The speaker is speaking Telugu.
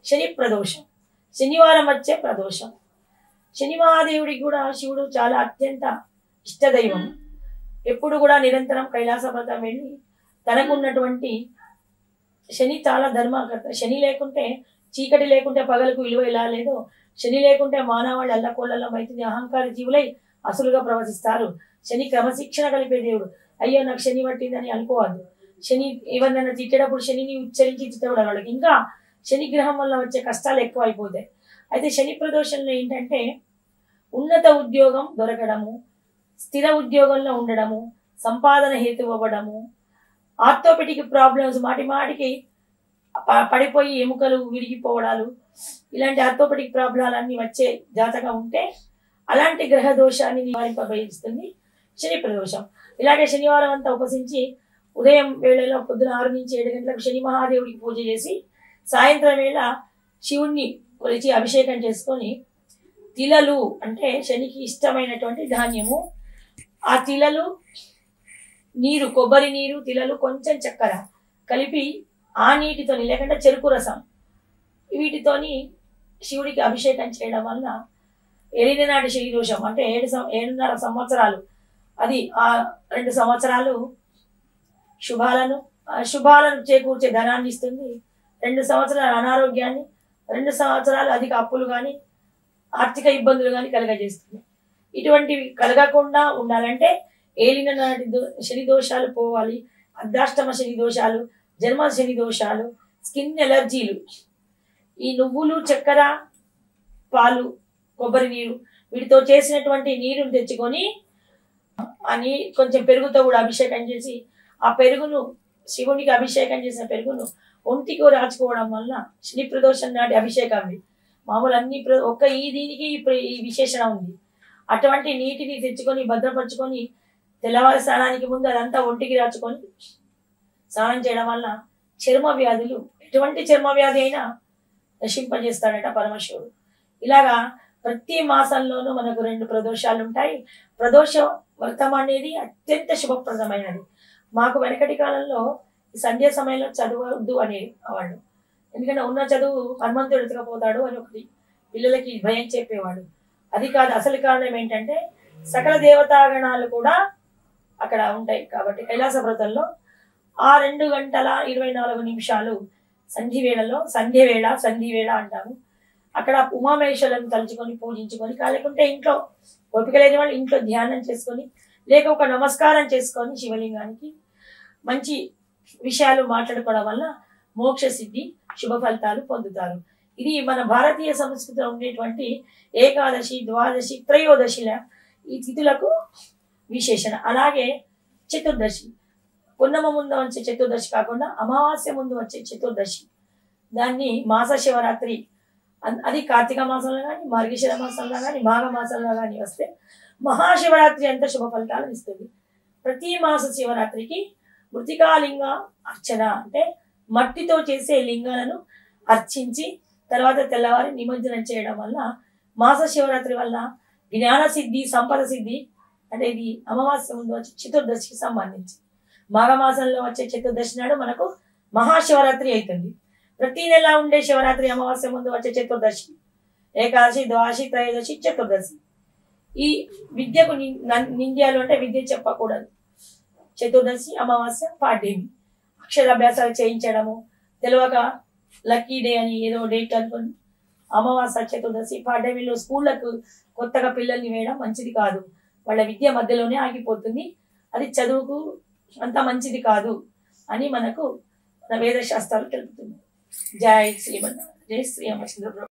శని ప్రదోషం, శనివారం వచ్చే ప్రదోషం. శని మహాదేవుడికి కూడా శివుడు చాలా అత్యంత ఇష్టదైవం. ఎప్పుడు కూడా నిరంతరం కైలాసపర్వతం వెళ్ళి తనకున్నటువంటి శని చాలా ధర్మకర్త. శని లేకుంటే చీకటి లేకుంటే పగలకు విలువ ఇలా లేదో, శని లేకుంటే మానవాళ్ళు అల్లకోళ్ళలో మైతుంది అహంకార జీవులై అసులుగా ప్రవశిస్తారు. శని క్రమశిక్షణ కలిపే దేవుడు. అయ్యో నాకు శని పట్టిందని అనుకోవద్దు. శని ఎవరినైనా తిట్టేటప్పుడు శనిని ఉచ్చరించి తిట్టబడాలి వాళ్ళకి. ఇంకా శని గ్రహం వల్ల వచ్చే కష్టాలు ఎక్కువ అయిపోతాయి. అయితే శని ప్రదోషంలో ఏంటంటే ఉన్నత ఉద్యోగం దొరకడము, స్థిర ఉద్యోగంలో ఉండడము, సంపాదన హేతు అవ్వడము, ఆర్థోపెటిక్ ప్రాబ్లమ్స్ మాటి మాటికి పడిపోయి ఎముకలు విరిగిపోవడాలు, ఇలాంటి ఆర్థోపెటిక్ ప్రాబ్లాలన్నీ వచ్చే జాతకం ఉంటే అలాంటి గ్రహ దోషాన్ని నివారింపబోయిస్తుంది శని ప్రదోషం. ఇలాగే శనివారం అంతా ఉపసించి ఉదయం వేళలో పొద్దున 6 నుంచి 7 గంటలకు శని మహాదేవుడికి పూజ చేసి సాయంత్రం వేళ శివుణ్ణి కొలిచి అభిషేకం చేసుకొని తిలలు అంటే శనికి ఇష్టమైనటువంటి ధాన్యము, ఆ తిలలు నీరు, కొబ్బరి నీరు, తిలలు, కొంచెం చక్కెర కలిపి ఆ నీటితోని లేకుంటే చెరుకు రసం వీటితోని శివుడికి అభిషేకం చేయడం వల్ల ఎలినాటి శని దోషం అంటే 7.5 సంవత్సరాలు, అది ఆ 2 సంవత్సరాలు శుభాలను చేకూర్చే ధనాన్ని ఇస్తుంది. 2 సంవత్సరాలు అనారోగ్యాన్ని, 2 సంవత్సరాలు అధిక అప్పులు కానీ ఆర్థిక ఇబ్బందులు కానీ కలగజేస్తుంది. ఇటువంటివి కలగకుండా ఉండాలంటే ఏలిన నాటి శని దోషాలు పోవాలి. అర్ధాష్టమ శని దోషాలు, జన్మ శని దోషాలు, స్కిన్ ఎలర్జీలు, ఈ నువ్వులు, చక్కెర, పాలు, కొబ్బరి నీరు వీటితో చేసినటువంటి నీరుని తెచ్చుకొని అని కొంచెం పెరుగుతో కూడా అభిషేకం చేసి ఆ పెరుగును శివునికి అభిషేకం చేసిన పెరుగును ఒంటికి రాచుకోవడం వల్ల శని ప్రదోషం నాటి అభిషేకం. మామూలు అన్ని ఒక్క దీనికి ఈ విశేషణ ఉంది. అటువంటి నీటిని తెచ్చుకొని భద్రపరుచుకొని తెల్లవారి స్నానానికి ముందు అదంతా ఒంటికి రాచుకొని స్నానం చేయడం వల్ల చర్మ వ్యాధులు, ఎటువంటి చర్మ వ్యాధి అయినా నశింపజేస్తాడట పరమశివుడు. ఇలాగా ప్రతి మాసంలోనూ మనకు 2 ప్రదోషాలు ఉంటాయి. ప్రదోష వ్రతం అనేది అత్యంత శుభప్రదమైనది. మాకు వెనకటి కాలంలో సంధ్య సమయంలో చదవద్దు అనేవాళ్ళు. ఎందుకంటే ఉన్న చదువు హనుమంతుడు ఎత్తుకపోతాడు అని ఒకటి పిల్లలకి భయం చెప్పేవాడు. అది కాదు, అసలు కారణం ఏంటంటే సకల దేవతాగణాలు కూడా అక్కడ ఉంటాయి కాబట్టి కైలాస వ్రతంలో ఆ 2 గంటల 24 నిమిషాలు సంధివేళలో సంధివేళ అంటాము. అక్కడ ఉమామహేశ్వరులను తలుచుకొని పూజించుకొని, లేకుంటే ఇంట్లో ఓపిక లేని వాళ్ళు ఇంట్లో ధ్యానం చేసుకొని, లేక ఒక నమస్కారం చేసుకొని శివలింగానికి మంచి విషయాలు మాట్లాడుకోవడం వల్ల మోక్ష సిద్ధి, శుభ ఫలితాలు పొందుతారు. ఇది మన భారతీయ సంస్కృతిలో ఉండేటువంటి ఏకాదశి, ద్వాదశి, త్రయోదశిల ఈ తిథులకు విశేషణ. అలాగే చతుర్దశి, పున్నమ ముందు వచ్చే చతుర్దశి కాకుండా అమావాస్య ముందు వచ్చే చతుర్దశి, దాన్ని మాస శివరాత్రి, అది కార్తీక మాసంలో కానీ, మార్గశిర మాసంలో కానీ, మాఘ మాసంలో కానీ వస్తే మహాశివరాత్రి అంత శుభ ఫలితాలను ఇస్తుంది. ప్రతి మాస శివరాత్రికి మృతికాలింగ అర్చన అంటే మట్టితో చేసే లింగాలను అర్చించి తర్వాత తెల్లవారి నిమజ్జనం చేయడం వల్ల మాస శివరాత్రి వల్ల జ్ఞాన సిద్ధి, సంపద సిద్ధి. అంటే ఇది అమావాస్య ముందు వచ్చే చతుర్దశికి సంబంధించి. మాఘమాసంలో వచ్చే చతుర్దశి నాడు మనకు మహాశివరాత్రి అవుతుంది. ప్రతి నెల ఉండే శివరాత్రి అమావాస్య ముందు వచ్చే చతుర్దశి, ఏకాదశి, ద్వాదశి, త్రయోదశి, చతుర్దశి. ఈ విద్యకు నింద్యాలు అంటే విద్య చెప్పకూడదు. చతుర్దశి, అమావాస్య, పాడ్యమి, అక్షరాభ్యాసాలు చేయించడము, తెలియక లక్కీ డే అని ఏదో డేట్ అనుకుని అమావాస్య, చతుర్దశి, పాడ్యమిలో స్కూళ్ళకు కొత్తగా పిల్లల్ని వేయడం మంచిది కాదు. వాళ్ళ విద్య మధ్యలోనే ఆగిపోతుంది. అది చదువుకు అంత మంచిది కాదు అని మనకు వేద శాస్త్రాలు తెలుపుతుంది. జై శ్రీమన్నారాయణ, జై శ్రీ రామచంద్ర ప్రభు.